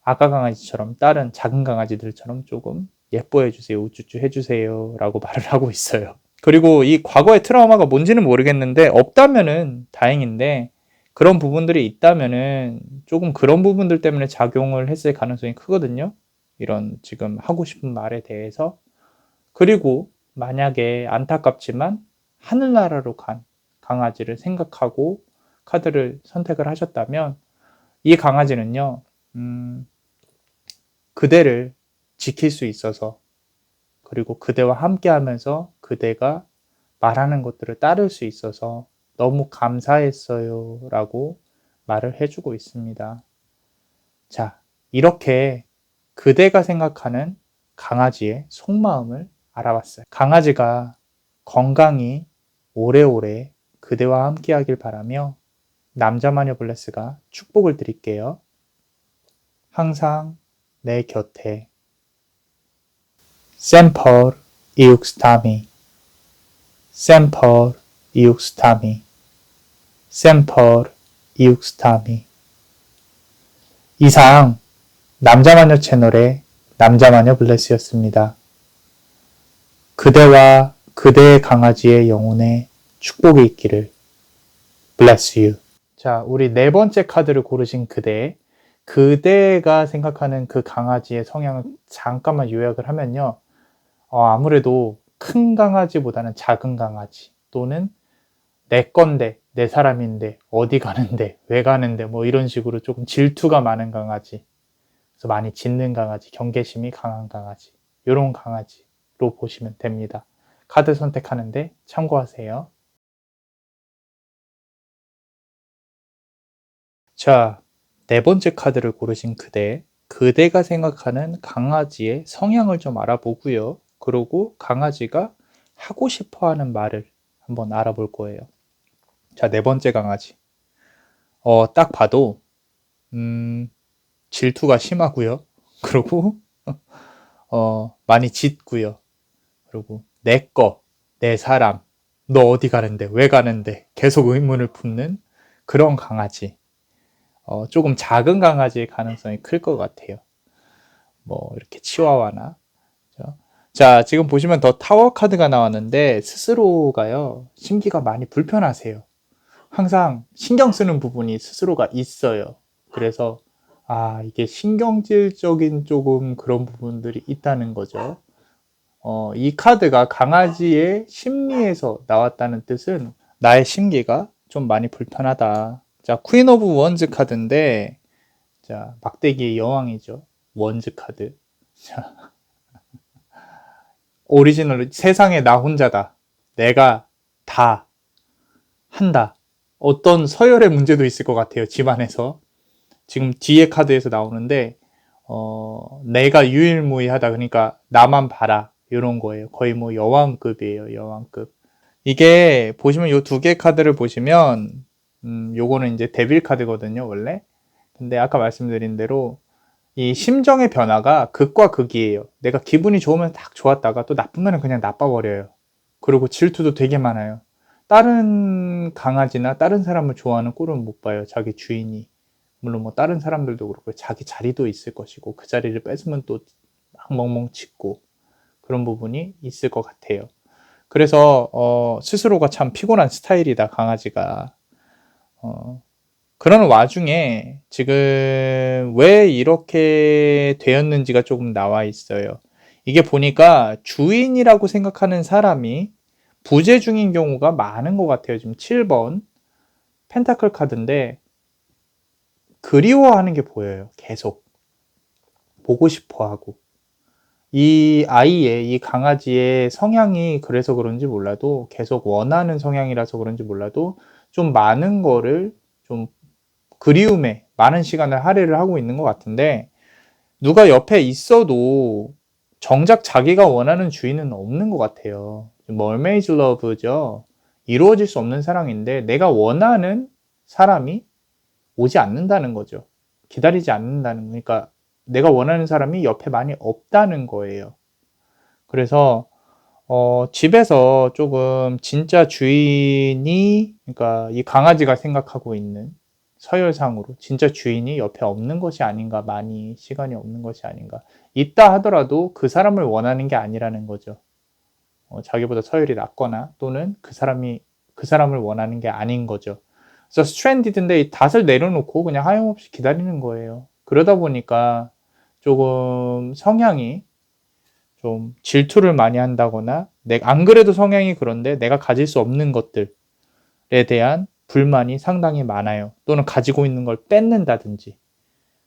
아가 강아지처럼 다른 작은 강아지들처럼 조금 예뻐해주세요, 우쭈쭈 해주세요 라고 말을 하고 있어요. 그리고 이 과거의 트라우마가 뭔지는 모르겠는데 없다면은 다행인데 그런 부분들이 있다면은 조금 그런 부분들 때문에 작용을 했을 가능성이 크거든요. 이런 지금 하고 싶은 말에 대해서. 그리고 만약에 안타깝지만 하늘나라로 간 강아지를 생각하고 카드를 선택을 하셨다면 이 강아지는요, 그대를 지킬 수 있어서 그리고 그대와 함께 하면서 그대가 말하는 것들을 따를 수 있어서 너무 감사했어요 라고 말을 해주고 있습니다. 자, 이렇게 그대가 생각하는 강아지의 속마음을 알아봤어요. 강아지가 건강히 오래오래 그대와 함께 하길 바라며 남자마녀 블레스가 축복을 드릴게요. 항상 내 곁에 샘펄 이육스타미 샘펄 이육스타미 샘펄 이육스타미 이상 남자마녀 채널의 남자마녀 블레스였습니다. 그대와 그대의 강아지의 영혼에 축복이 있기를. Bless you. 자, 우리 네 번째 카드를 고르신 그대가 생각하는 그 강아지의 성향을 잠깐만 요약을 하면요. 아무래도 큰 강아지보다는 작은 강아지 또는 내 건데 내 사람인데 어디 가는데 왜 가는데 뭐 이런 식으로 조금 질투가 많은 강아지, 그래서 많이 짖는 강아지, 경계심이 강한 강아지, 이런 강아지로 보시면 됩니다. 카드 선택하는데 참고하세요. 자, 네 번째 카드를 고르신 그대가 생각하는 강아지의 성향을 좀 알아보고요. 그리고 강아지가 하고 싶어 하는 말을 한번 알아볼 거예요. 자, 네 번째 강아지. 딱 봐도, 질투가 심하고요. 그리고, 많이 짖고요. 그리고, 내 사람, 너 어디 가는데? 왜 가는데? 계속 의문을 품는 그런 강아지. 조금 작은 강아지의 가능성이 클 것 같아요. 뭐 이렇게 치와와나. 그죠? 자, 지금 보시면 더 타워 카드가 나왔는데 스스로가요. 심기가 많이 불편하세요. 항상 신경 쓰는 부분이 스스로가 있어요. 그래서 이게 신경질적인 조금 그런 부분들이 있다는 거죠. 이 카드가 강아지의 심리에서 나왔다는 뜻은 나의 심기가 좀 많이 불편하다. 자, 퀸 오브 원즈 카드인데, 자, 막대기의 여왕이죠. 원즈 카드. 자, 오리지널 세상에 나 혼자다. 내가 다 한다. 어떤 서열의 문제도 있을 것 같아요. 집안에서. 지금 뒤에 카드에서 나오는데, 내가 유일무이하다. 그러니까 나만 봐라. 이런 거예요. 거의 뭐 여왕급이에요. 여왕급. 이게 보시면 요 두 개 카드를 보시면 요거는 이제 데빌 카드거든요, 원래. 근데 아까 말씀드린 대로 이 심정의 변화가 극과 극이에요. 내가 기분이 좋으면 딱 좋았다가 또 나쁘면 그냥 나빠버려요. 그리고 질투도 되게 많아요. 다른 강아지나 다른 사람을 좋아하는 꼴은 못 봐요. 자기 주인이. 물론 뭐 다른 사람들도 그렇고 자기 자리도 있을 것이고 그 자리를 뺏으면 또 멍멍 짖고 그런 부분이 있을 것 같아요. 그래서 스스로가 참 피곤한 스타일이다, 강아지가. 그런 와중에 지금 왜 이렇게 되었는지가 조금 나와 있어요. 이게 보니까 주인이라고 생각하는 사람이 부재 중인 경우가 많은 것 같아요. 지금 7번 펜타클 카드인데 그리워하는 게 보여요. 계속 보고 싶어 하고. 이 아이의, 이 강아지의 성향이 그래서 그런지 몰라도 계속 원하는 성향이라서 그런지 몰라도 좀 많은 거를 좀 그리움에 많은 시간을 할애를 하고 있는 것 같은데 누가 옆에 있어도 정작 자기가 원하는 주인은 없는 것 같아요. 멀메이즈 러브죠. 이루어질 수 없는 사랑인데 내가 원하는 사람이 오지 않는다는 거죠. 기다리지 않는다는 거니까 내가 원하는 사람이 옆에 많이 없다는 거예요. 그래서 집에서 조금 진짜 주인이 그러니까 이 강아지가 생각하고 있는 서열상으로 진짜 주인이 옆에 없는 것이 아닌가, 많이 시간이 없는 것이 아닌가. 있다 하더라도 그 사람을 원하는 게 아니라는 거죠. 자기보다 서열이 낮거나 또는 그 사람을 원하는 게 아닌 거죠. 그래서 스트랜디드인데 이 닷을 내려놓고 그냥 하염없이 기다리는 거예요. 그러다 보니까 조금 성향이 좀 질투를 많이 한다거나 안 그래도 성향이 그런데 내가 가질 수 없는 것들에 대한 불만이 상당히 많아요. 또는 가지고 있는 걸 뺏는다든지.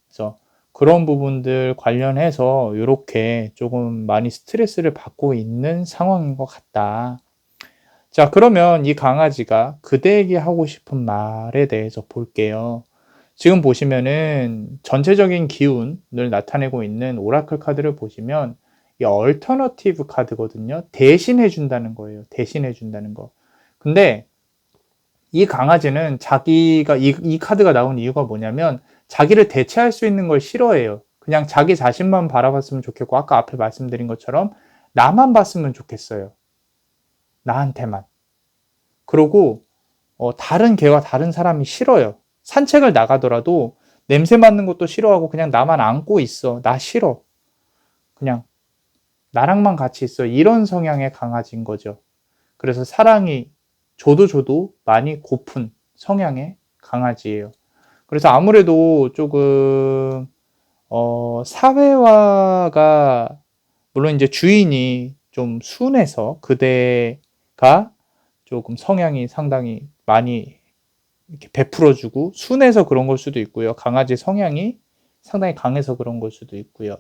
그래서 그런 부분들 관련해서 이렇게 조금 많이 스트레스를 받고 있는 상황인 것 같다. 자, 그러면 이 강아지가 그대에게 하고 싶은 말에 대해서 볼게요. 지금 보시면은 전체적인 기운을 나타내고 있는 오라클 카드를 보시면 이 얼터너티브 카드거든요. 대신해 준다는 거예요. 대신해 준다는 거. 근데 이 강아지는 자기가 이 카드가 나온 이유가 뭐냐면 자기를 대체할 수 있는 걸 싫어해요. 그냥 자기 자신만 바라봤으면 좋겠고 아까 앞에 말씀드린 것처럼 나만 봤으면 좋겠어요. 나한테만. 그리고 다른 개와 다른 사람이 싫어요. 산책을 나가더라도 냄새 맡는 것도 싫어하고 그냥 나만 안고 있어. 나 싫어. 그냥 나랑만 같이 있어. 이런 성향의 강아지인 거죠. 그래서 사랑이 줘도 많이 고픈 성향의 강아지예요. 그래서 아무래도 조금 사회화가 물론 이제 주인이 좀 순해서 그대가 조금 성향이 상당히 많이 이렇게 베풀어주고 순해서 그런 걸 수도 있고요. 강아지 성향이 상당히 강해서 그런 걸 수도 있고요.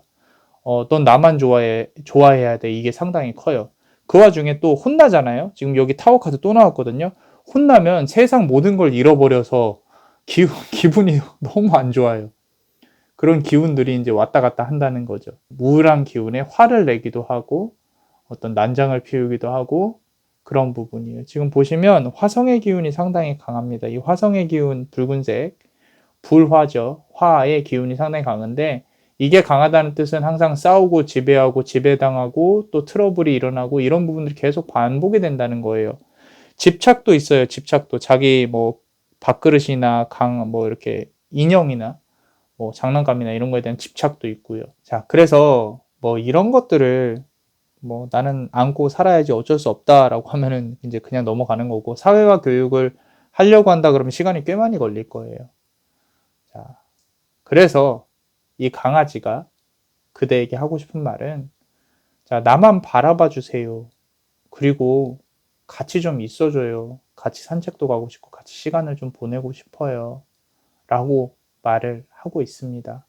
넌 나만 좋아해야 돼. 이게 상당히 커요. 그 와중에 또 혼나잖아요. 지금 여기 타워 카드 또 나왔거든요. 혼나면 세상 모든 걸 잃어버려서 기분이 너무 안 좋아요. 그런 기운들이 이제 왔다 갔다 한다는 거죠. 우울한 기운에 화를 내기도 하고 어떤 난장을 피우기도 하고 그런 부분이에요. 지금 보시면 화성의 기운이 상당히 강합니다. 이 화성의 기운 붉은색 불화죠. 화의 기운이 상당히 강한데 이게 강하다는 뜻은 항상 싸우고 지배하고 지배당하고 또 트러블이 일어나고 이런 부분들이 계속 반복이 된다는 거예요. 집착도 있어요. 집착도. 자기 뭐 밥그릇이나 뭐 이렇게 인형이나 뭐 장난감이나 이런 거에 대한 집착도 있고요. 자, 그래서 뭐 이런 것들을 뭐 나는 안고 살아야지 어쩔 수 없다라고 하면은 이제 그냥 넘어가는 거고, 사회화 교육을 하려고 한다 그러면 시간이 꽤 많이 걸릴 거예요. 자, 그래서 이 강아지가 그대에게 하고 싶은 말은, 자, 나만 바라봐 주세요. 그리고 같이 좀 있어줘요. 같이 산책도 가고 싶고 같이 시간을 좀 보내고 싶어요. 라고 말을 하고 있습니다.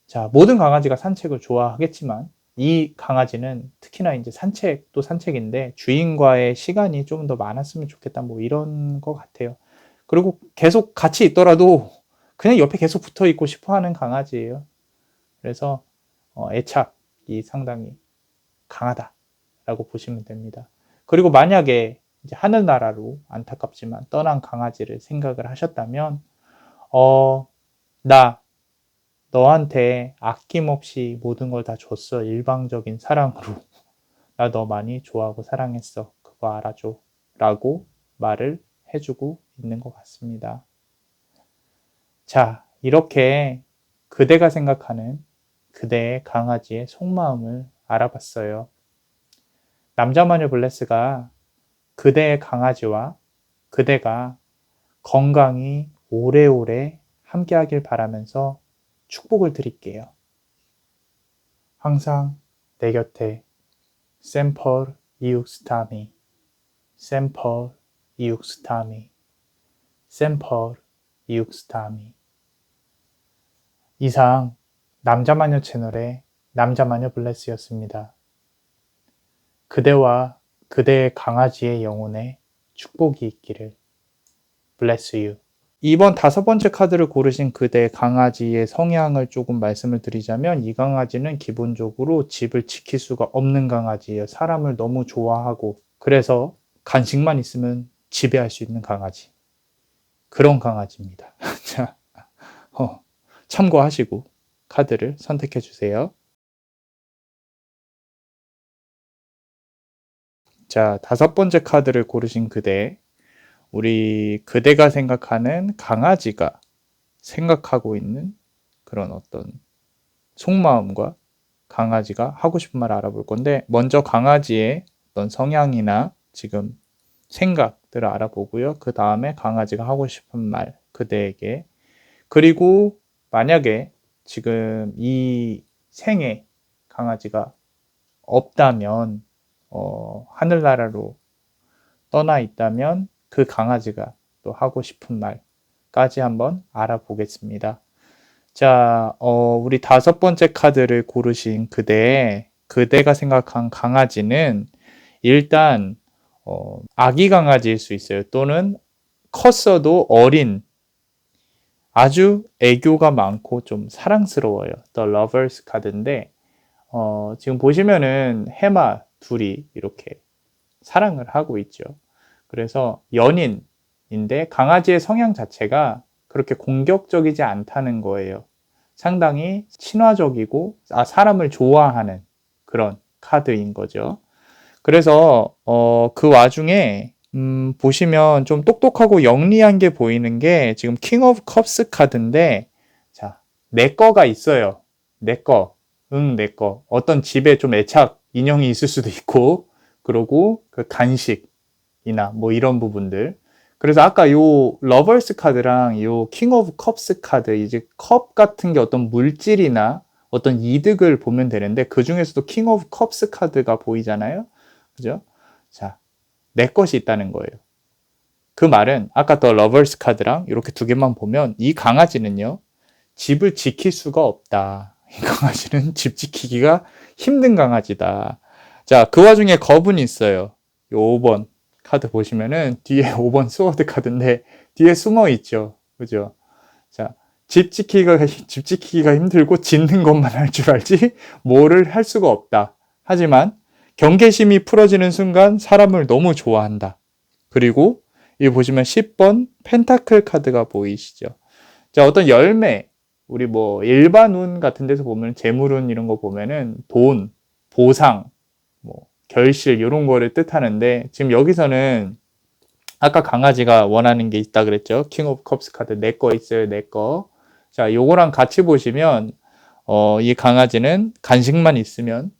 자, 모든 강아지가 산책을 좋아하겠지만 이 강아지는 특히나 이제 산책도 산책인데 주인과의 시간이 좀 더 많았으면 좋겠다, 뭐 이런 것 같아요. 그리고 계속 같이 있더라도 그냥 옆에 계속 붙어 있고 싶어 하는 강아지예요. 그래서 애착이 상당히 강하다라고 보시면 됩니다. 그리고 만약에 이제 하늘나라로 안타깝지만 떠난 강아지를 생각을 하셨다면, 나 너한테 아낌없이 모든 걸 다 줬어. 일방적인 사랑으로. 나 너 많이 좋아하고 사랑했어. 그거 알아줘. 라고 말을 해주고 있는 것 같습니다. 자, 이렇게 그대가 생각하는 그대의 강아지의 속마음을 알아봤어요. 남자마녀 블레스가 그대의 강아지와 그대가 건강히 오래오래 함께하길 바라면서 축복을 드릴게요. 항상 내 곁에 샘펄 이육스타미, 샘펄 이육스타미, 샘펄 이육스타미. 이상 남자마녀 채널의 남자마녀 블레스였습니다. 그대와 그대의 강아지의 영혼에 축복이 있기를. Bless you. 이번 5번째 카드를 고르신 그대의 강아지의 성향을 조금 말씀을 드리자면, 이 강아지는 기본적으로 집을 지킬 수가 없는 강아지예요. 사람을 너무 좋아하고, 그래서 간식만 있으면 지배할 수 있는 강아지. 그런 강아지입니다. 자, 참고하시고 카드를 선택해 주세요. 자, 5번째 카드를 고르신 그대, 우리 그대가 생각하는 강아지가 생각하고 있는 그런 어떤 속마음과 강아지가 하고 싶은 말을 알아볼 건데, 먼저 강아지의 어떤 성향이나 지금 생각들을 알아보고요. 그 다음에 강아지가 하고 싶은 말, 그대에게. 그리고 만약에 지금 이 생에 강아지가 없다면, 하늘나라로 떠나 있다면 그 강아지가 또 하고 싶은 말까지 한번 알아보겠습니다. 자, 우리 5번째 카드를 고르신 그대가 생각한 강아지는 일단 아기 강아지일 수 있어요. 또는 컸어도 어린, 아주 애교가 많고 좀 사랑스러워요. The Lovers 카드인데, 지금 보시면은 해마 둘이 이렇게 사랑을 하고 있죠. 그래서 연인인데 강아지의 성향 자체가 그렇게 공격적이지 않다는 거예요. 상당히 친화적이고 사람을 좋아하는 그런 카드인 거죠. 그래서 그 와중에 보시면 좀 똑똑하고 영리한 게 보이는 게 지금 킹 오브 컵스 카드인데, 자, 내 거가 있어요. 내 거. 내 거. 어떤 집에 좀 애착 인형이 있을 수도 있고, 그리고 그 간식이나 뭐 이런 부분들. 그래서 아까 요 러버스 카드랑 요 킹 오브 컵스 카드, 이제 컵 같은 게 어떤 물질이나 어떤 이득을 보면 되는데, 그 중에서도 킹 오브 컵스 카드가 보이잖아요. 그죠? 자, 내 것이 있다는 거예요. 그 말은 아까 더 러버스 카드랑 이렇게 2개만 보면 이 강아지는요, 집을 지킬 수가 없다. 이 강아지는 집 지키기가 힘든 강아지다. 자, 그 와중에 겁은 있어요. 요 5번 카드 보시면은 뒤에 5번 스워드 카드인데 뒤에 숨어 있죠. 그죠? 자, 집 지키기가 힘들고 짖는 것만 할 줄 알지 뭐를 할 수가 없다. 하지만 경계심이 풀어지는 순간 사람을 너무 좋아한다. 그리고 여기 보시면 10번 펜타클 카드가 보이시죠? 자, 어떤 열매, 우리 뭐 일반운 같은 데서 보면 재물운 이런 거 보면은 돈, 보상, 뭐 결실 이런 거를 뜻하는데 지금 여기서는 아까 강아지가 원하는 게 있다 그랬죠. 킹 오브 컵스 카드 내 거 있어요. 내 거. 자, 요거랑 같이 보시면 이 강아지는 간식만 있으면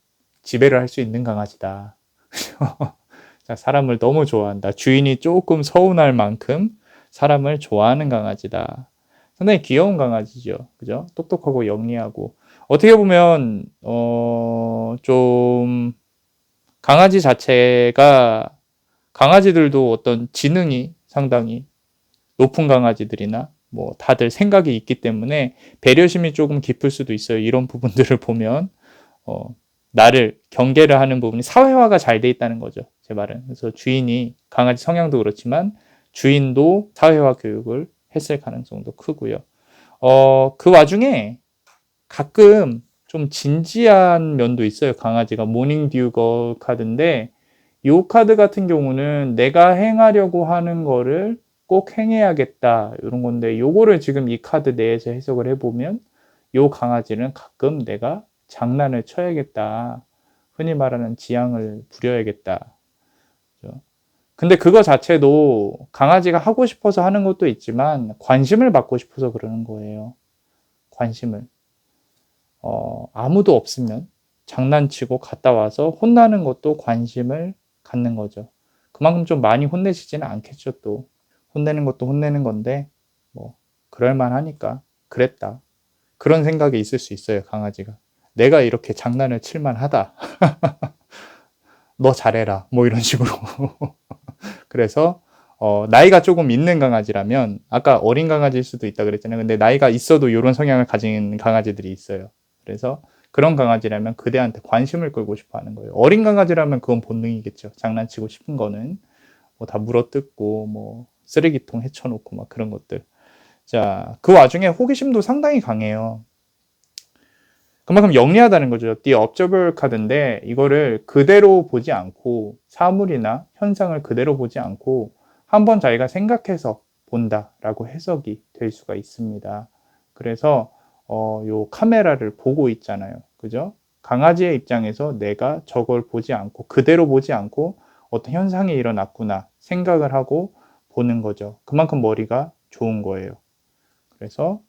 지배를 할 수 있는 강아지다. 자, 사람을 너무 좋아한다. 주인이 조금 서운할 만큼 사람을 좋아하는 강아지다. 상당히 귀여운 강아지죠. 그죠? 똑똑하고 영리하고. 어떻게 보면, 좀, 강아지 자체가, 강아지들도 어떤 지능이 상당히 높은 강아지들이나, 뭐, 다들 생각이 있기 때문에 배려심이 조금 깊을 수도 있어요. 이런 부분들을 보면, 어, 나를 경계를 하는 부분이 사회화가 잘 돼 있다는 거죠. 제 말은. 그래서 주인이 강아지 성향도 그렇지만 주인도 사회화 교육을 했을 가능성도 크고요. 그 와중에 가끔 좀 진지한 면도 있어요. 강아지가 모닝 듀거 카드인데 이 카드 같은 경우는 내가 행하려고 하는 거를 꼭 행해야겠다 이런 건데 요거를 지금 이 카드 내에서 해석을 해보면 요 강아지는 가끔 내가 장난을 쳐야겠다. 흔히 말하는 지향을 부려야겠다. 그죠? 근데 그거 자체도 강아지가 하고 싶어서 하는 것도 있지만 관심을 받고 싶어서 그러는 거예요. 관심을. 아무도 없으면 장난치고 갔다 와서 혼나는 것도 관심을 갖는 거죠. 그만큼 좀 많이 혼내시지는 않겠죠, 또. 혼내는 것도 혼내는 건데, 뭐, 그럴만 하니까, 그랬다. 그런 생각이 있을 수 있어요, 강아지가. 내가 이렇게 장난을 칠만 하다. 너 잘해라. 뭐 이런 식으로. 그래서, 나이가 조금 있는 강아지라면, 아까 어린 강아지일 수도 있다 그랬잖아요. 근데 나이가 있어도 이런 성향을 가진 강아지들이 있어요. 그래서 그런 강아지라면 그대한테 관심을 끌고 싶어 하는 거예요. 어린 강아지라면 그건 본능이겠죠. 장난치고 싶은 거는. 뭐 다 물어뜯고, 뭐, 쓰레기통 헤쳐놓고, 막 그런 것들. 자, 그 와중에 호기심도 상당히 강해요. 그만큼 영리하다는 거죠. The Observer 카드인데 이거를 그대로 보지 않고 사물이나 현상을 그대로 보지 않고 한번 자기가 생각해서 본다라고 해석이 될 수가 있습니다. 그래서 요 카메라를 보고 있잖아요. 그죠? 강아지의 입장에서 내가 저걸 보지 않고 그대로 보지 않고 어떤 현상이 일어났구나 생각을 하고 보는 거죠. 그만큼 머리가 좋은 거예요. 그래서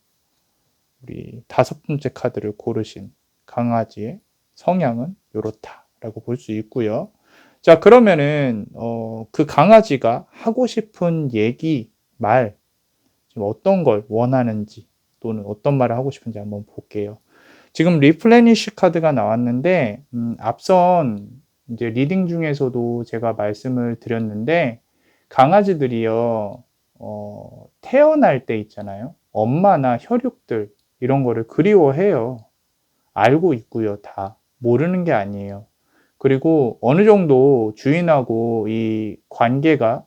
우리 5번째 카드를 고르신 강아지의 성향은 이렇다라고 볼 수 있고요. 자, 그러면은 그 강아지가 하고 싶은 얘기, 말, 지금 어떤 걸 원하는지 또는 어떤 말을 하고 싶은지 한번 볼게요. 지금 리플레니쉬 카드가 나왔는데 앞선 이제 리딩 중에서도 제가 말씀을 드렸는데 강아지들이요 태어날 때 있잖아요. 엄마나 혈육들 이런 거를 그리워해요. 알고 있고요, 다. 모르는 게 아니에요. 그리고 어느 정도 주인하고 이 관계가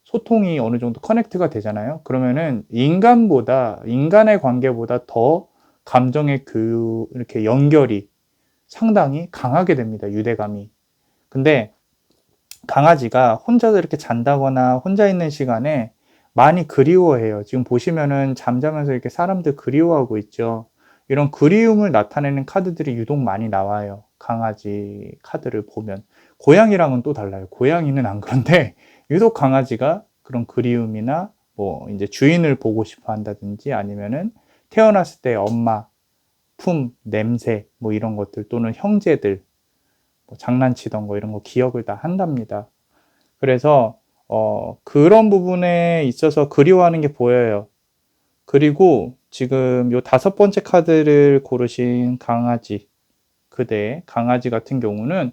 소통이 어느 정도 커넥트가 되잖아요. 그러면은 인간의 관계보다 더 감정의 교육, 이렇게 연결이 상당히 강하게 됩니다, 유대감이. 근데 강아지가 혼자 이렇게 잔다거나 혼자 있는 시간에 많이 그리워해요. 지금 보시면은 잠자면서 이렇게 사람들 그리워하고 있죠. 이런 그리움을 나타내는 카드들이 유독 많이 나와요. 강아지 카드를 보면. 고양이랑은 또 달라요. 고양이는 안 그런데 유독 강아지가 그런 그리움이나 뭐 이제 주인을 보고 싶어 한다든지 아니면은 태어났을 때 엄마 품, 냄새 뭐 이런 것들 또는 형제들 뭐 장난치던 거 이런 거 기억을 다 한답니다. 그래서 그런 부분에 있어서 그리워하는 게 보여요. 그리고 지금 요 5번째 카드를 고르신 강아지, 그대 강아지 같은 경우는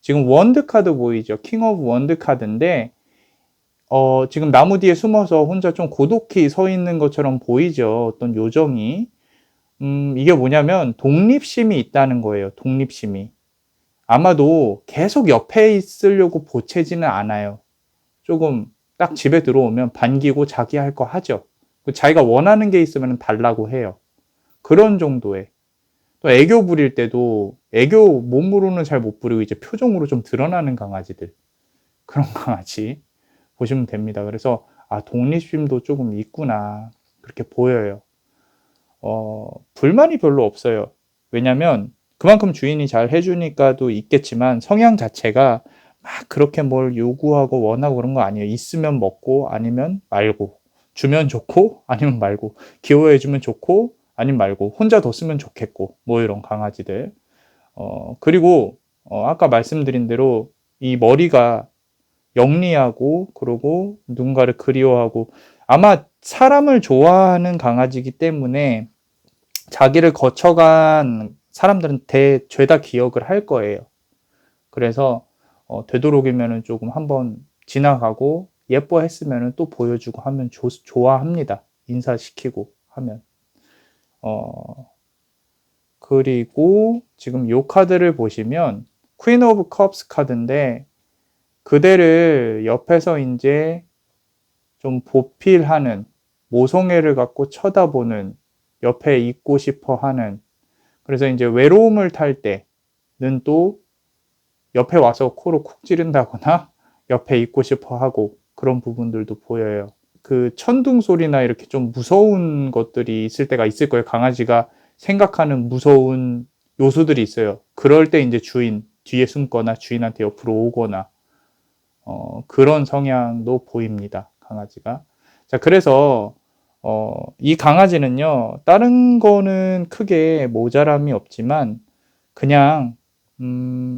지금 원드 카드 보이죠? 킹 오브 원드 카드인데 지금 나무 뒤에 숨어서 혼자 좀 고독히 서 있는 것처럼 보이죠? 어떤 요정이. 이게 뭐냐면 독립심이 있다는 거예요. 독립심이. 아마도 계속 옆에 있으려고 보채지는 않아요. 조금 딱 집에 들어오면 반기고 자기 할 거 하죠. 자기가 원하는 게 있으면 달라고 해요. 그런 정도의. 또 애교 부릴 때도 애교 몸으로는 잘 못 부리고 이제 표정으로 좀 드러나는 강아지들. 그런 강아지 보시면 됩니다. 그래서 독립심도 조금 있구나. 그렇게 보여요. 불만이 별로 없어요. 왜냐면 그만큼 주인이 잘 해주니까도 있겠지만 성향 자체가 막 그렇게 뭘 요구하고 원하고 그런 거 아니에요. 있으면 먹고 아니면 말고, 주면 좋고 아니면 말고, 귀여워해주면 좋고 아니면 말고, 혼자 뒀으면 좋겠고, 뭐 이런 강아지들. 그리고 아까 말씀드린 대로 이 머리가 영리하고, 그러고 누군가를 그리워하고, 아마 사람을 좋아하는 강아지이기 때문에 자기를 거쳐간 사람들한테 죄다 기억을 할 거예요. 그래서 되도록이면은 조금 한번 지나가고 예뻐했으면은 또 보여주고 하면 좋아합니다. 인사시키고 하면. 그리고 지금 요 카드를 보시면 퀸 오브 컵스 카드인데, 그대를 옆에서 이제 좀 보필하는, 모성애를 갖고 쳐다보는, 옆에 있고 싶어 하는, 그래서 이제 외로움을 탈 때는 또 옆에 와서 코로 쿡 찌른다거나 옆에 있고 싶어 하고, 그런 부분들도 보여요. 그 천둥 소리나 이렇게 좀 무서운 것들이 있을 때가 있을 거예요. 강아지가 생각하는 무서운 요소들이 있어요. 그럴 때 이제 주인 뒤에 숨거나 주인한테 옆으로 오거나, 그런 성향도 보입니다. 강아지가. 자, 그래서 이 강아지는요, 다른 거는 크게 모자람이 없지만 그냥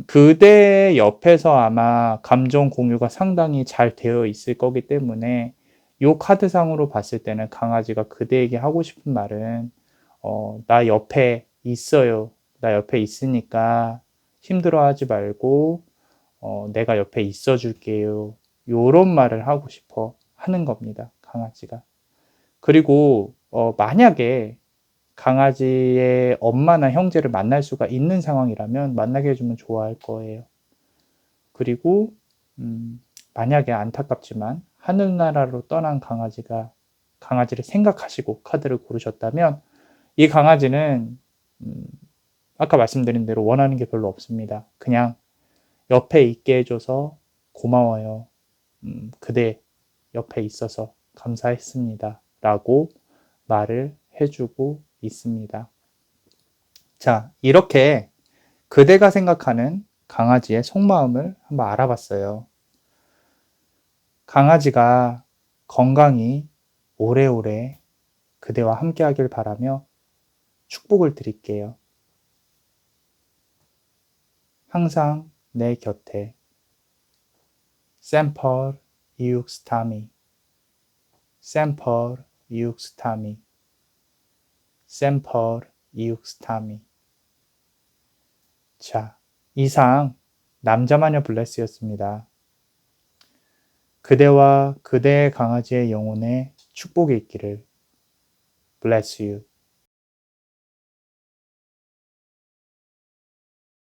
그대 옆에서 아마 감정 공유가 상당히 잘 되어 있을 거기 때문에 이 카드상으로 봤을 때는 강아지가 그대에게 하고 싶은 말은 나 옆에 있어요. 나 옆에 있으니까 힘들어하지 말고 내가 옆에 있어 줄게요. 요런 말을 하고 싶어 하는 겁니다. 강아지가. 그리고 만약에 강아지의 엄마나 형제를 만날 수가 있는 상황이라면 만나게 해주면 좋아할 거예요. 그리고 만약에 안타깝지만 하늘나라로 떠난 강아지를 생각하시고 카드를 고르셨다면 이 강아지는 아까 말씀드린 대로 원하는 게 별로 없습니다. 그냥 옆에 있게 해줘서 고마워요. 그대 옆에 있어서 감사했습니다. 라고 말을 해주고 있습니다. 자, 이렇게 그대가 생각하는 강아지의 속마음을 한번 알아봤어요. 강아지가 건강히 오래오래 그대와 함께 하길 바라며 축복을 드릴게요. 항상 내 곁에 샘펄 이육스타미, 샘펄 이육스타미, 샘펄 이육스타미. 자, 이상 남자마녀 블레스였습니다. 그대와 그대의 강아지의 영혼에 축복이 있기를. Bless you.